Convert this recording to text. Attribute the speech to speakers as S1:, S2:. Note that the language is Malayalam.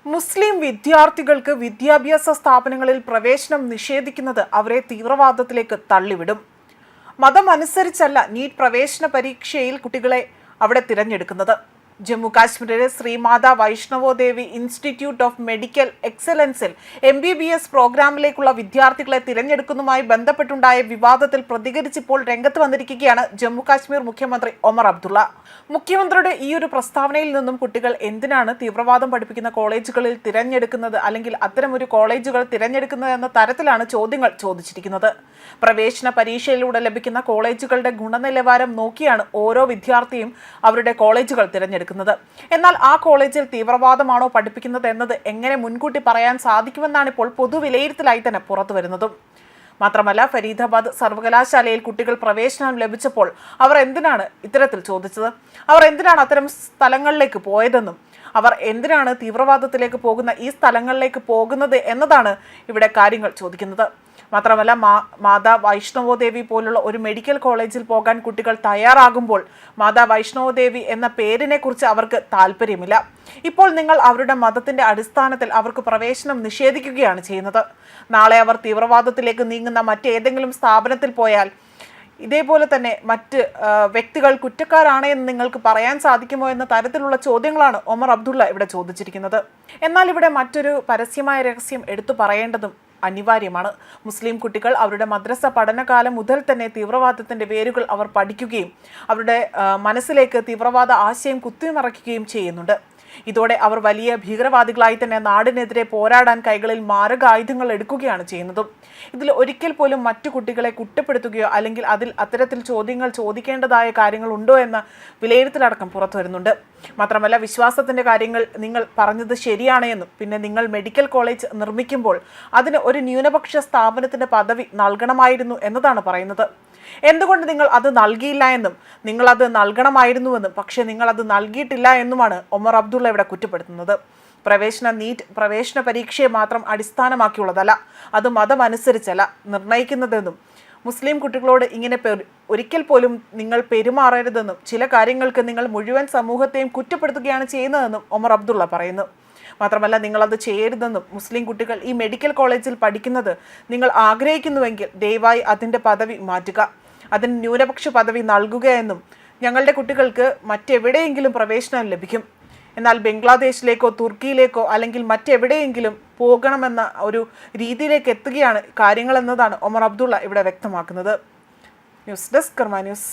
S1: മുസ്ലിം വിദ്യാർത്ഥികൾക്ക് വിദ്യാഭ്യാസ സ്ഥാപനങ്ങളിൽ പ്രവേശനം നിഷേധിക്കുന്നത് അവരെ തീവ്രവാദത്തിലേക്ക് തള്ളിവിടും. മതമനുസരിച്ചല്ല നീറ്റ് പ്രവേശന പരീക്ഷയിൽ കുട്ടികളെ അവിടെ തിരഞ്ഞെടുക്കുന്നത്. ജമ്മു കാശ്മീരിലെ Shri Mata വൈഷ്ണവോദേവി institute of medical എക്സലൻസിൽ MBBS പ്രോഗ്രാമിലേക്കുള്ള വിദ്യാർത്ഥികളെ തിരഞ്ഞെടുക്കുന്നതുമായി ബന്ധപ്പെട്ടുണ്ടായ വിവാദത്തിൽ പ്രതികരിച്ചിപ്പോൾ രംഗത്ത് വന്നിരിക്കുകയാണ് ജമ്മു കാശ്മീർ മുഖ്യമന്ത്രി ഒമർ അബ്ദുള്ള. മുഖ്യമന്ത്രിയുടെ ഈ ഒരു പ്രസ്താവനയിൽ നിന്നും കുട്ടികൾ എന്തിനാണ് തീവ്രവാദം പഠിപ്പിക്കുന്ന കോളേജുകളിൽ തിരഞ്ഞെടുക്കുന്നത്, അല്ലെങ്കിൽ അത്തരമൊരു കോളേജുകൾ തിരഞ്ഞെടുക്കുന്നത് എന്ന തരത്തിലാണ് ചോദ്യങ്ങൾ ചോദിച്ചിരിക്കുന്നത്. പ്രവേശന പരീക്ഷയിലൂടെ ലഭിക്കുന്ന കോളേജുകളുടെ ഗുണനിലവാരം നോക്കിയാണ് ഓരോ വിദ്യാർത്ഥിയും അവരുടെ കോളേജുകൾ തിരഞ്ഞെടുക്കുന്നത്. എന്നാൽ ആ കോളേജിൽ തീവ്രവാദമാണോ പഠിപ്പിക്കുന്നത് എന്നത് എങ്ങനെ മുൻകൂട്ടി പറയാൻ സാധിക്കുമെന്നാണ് ഇപ്പോൾ പൊതുവിലയിരുത്തലായി തന്നെ പുറത്തു വരുന്നതും. മാത്രമല്ല, ഫരീദാബാദ് സർവകലാശാലയിൽ കുട്ടികൾ പ്രവേശനം ലഭിച്ചപ്പോൾ അവർ എന്തിനാണ് ഇത്തരത്തിൽ ചോദിച്ചത്, അവർ എന്തിനാണ് അത്തരം സ്ഥലങ്ങളിലേക്ക് പോയതെന്നും അവർ എന്തിനാണ് തീവ്രവാദത്തിലേക്ക് പോകുന്ന ഈ സ്ഥലങ്ങളിലേക്ക് പോകുന്നത് എന്നതാണ് ഇവിടെ കാര്യങ്ങൾ ചോദിക്കുന്നത്. മാത്രമല്ല, മാതാ വൈഷ്ണവോദേവി പോലുള്ള ഒരു മെഡിക്കൽ കോളേജിൽ പോകാൻ കുട്ടികൾ തയ്യാറാകുമ്പോൾ മാതാ വൈഷ്ണവോദേവി എന്ന പേരിനെ കുറിച്ച് അവർക്ക് താല്പര്യമില്ല. ഇപ്പോൾ നിങ്ങൾ അവരുടെ മതത്തിന്റെ അടിസ്ഥാനത്തിൽ അവർക്ക് പ്രവേശനം നിഷേധിക്കുകയാണ് ചെയ്യുന്നത്. നാളെ അവർ തീവ്രവാദത്തിലേക്ക് നീങ്ങുന്ന മറ്റേതെങ്കിലും സ്ഥാപനത്തിൽ പോയാൽ ഇതേപോലെ തന്നെ മറ്റ് വ്യക്തികൾ കുറ്റക്കാരാണ് എന്ന് നിങ്ങൾക്ക് പറയാൻ സാധിക്കുമോ എന്ന തരത്തിലുള്ള ചോദ്യങ്ങളാണ് ഒമർ അബ്ദുള്ള ഇവിടെ ചോദിച്ചിരിക്കുന്നത്. എന്നാൽ ഇവിടെ മറ്റൊരു പരസ്യമായ രഹസ്യം എടുത്തു പറയേണ്ടതും അനിവാര്യമാണ്. മുസ്ലിം കുട്ടികൾ അവരുടെ മദ്രസ പഠനകാലം മുതൽ തന്നെ തീവ്രവാദത്തിന്റെ വേരുകൾ അവർ പഠിക്കുകയും അവരുടെ മനസ്സിലേക്ക് തീവ്രവാദ ആശയം കുത്തിനിറയ്ക്കുകയും ചെയ്യുന്നുണ്ട്. ഇതോടെ അവർ വലിയ ഭീകരവാദികളായി തന്നെ നാടിനെതിരെ പോരാടാൻ കൈകളിൽ മാരകായുധങ്ങൾ എടുക്കുകയാണ് ചെയ്യുന്നതും. ഇതിൽ ഒരിക്കൽ പോലും മറ്റു കുട്ടികളെ കുറ്റപ്പെടുത്തുകയോ അല്ലെങ്കിൽ അത്തരത്തിൽ ചോദ്യങ്ങൾ ചോദിക്കേണ്ടതായ കാര്യങ്ങളുണ്ടോ എന്ന വിലയിരുത്തലടക്കം പുറത്തു വരുന്നുണ്ട്. മാത്രമല്ല, വിശ്വാസത്തിന്റെ കാര്യങ്ങൾ നിങ്ങൾ പറഞ്ഞത് ശരിയാണ് എന്നും പിന്നെ നിങ്ങൾ മെഡിക്കൽ കോളേജ് നിർമ്മിക്കുമ്പോൾ അതിന് ഒരു ന്യൂനപക്ഷ സ്ഥാപനത്തിന്റെ പദവി നൽകണമായിരുന്നു എന്നതാണ് പറയുന്നത്. എന്തുകൊണ്ട് നിങ്ങൾ അത് നൽകിയില്ല എന്നും നിങ്ങൾ അത് നൽകണമായിരുന്നുവെന്നും പക്ഷേ നിങ്ങൾ അത് നൽകിയിട്ടില്ല എന്നുമാണ് ഒമർ അബ്ദുള്ള ഇവിടെ കുറ്റപ്പെടുത്തുന്നത്. നീറ്റ് പ്രവേശന പരീക്ഷയെ മാത്രം അടിസ്ഥാനമാക്കിയുള്ളതല്ല, അത് മതമനുസരിച്ചല്ല നിർണ്ണയിക്കുന്നതെന്നും മുസ്ലിം കുട്ടികളോട് ഇങ്ങനെ ഒരിക്കൽ പോലും നിങ്ങൾ പെരുമാറരുതെന്നും ചില കാര്യങ്ങൾക്ക് നിങ്ങൾ മുഴുവൻ സമൂഹത്തെയും കുറ്റപ്പെടുത്തുകയാണ് ചെയ്യുന്നതെന്നും ഒമർ അബ്ദുള്ള പറയുന്നു. മാത്രമല്ല, നിങ്ങളത് ചെയ്യരുതെന്നും മുസ്ലിം കുട്ടികൾ ഈ മെഡിക്കൽ കോളേജിൽ പഠിക്കുന്നത് നിങ്ങൾ ആഗ്രഹിക്കുന്നുവെങ്കിൽ ദയവായി അതിൻ്റെ പദവി മാറ്റുക, അതിന് ന്യൂനപക്ഷ പദവി നൽകുക എന്നും ഞങ്ങളുടെ കുട്ടികൾക്ക് മറ്റെവിടെയെങ്കിലും പ്രവേശനം ലഭിക്കും, എന്നാൽ ബംഗ്ലാദേശിലേക്കോ തുർക്കിയിലേക്കോ അല്ലെങ്കിൽ മറ്റെവിടെയെങ്കിലും പോകണമെന്ന ഒരു രീതിയിലേക്ക് എത്തുകയാണ് കാര്യങ്ങളെന്നതാണ് ഒമർ അബ്ദുള്ള ഇവിടെ വ്യക്തമാക്കുന്നത്. ന്യൂസ് ഡെസ്ക് കർമ്മ ന്യൂസ്.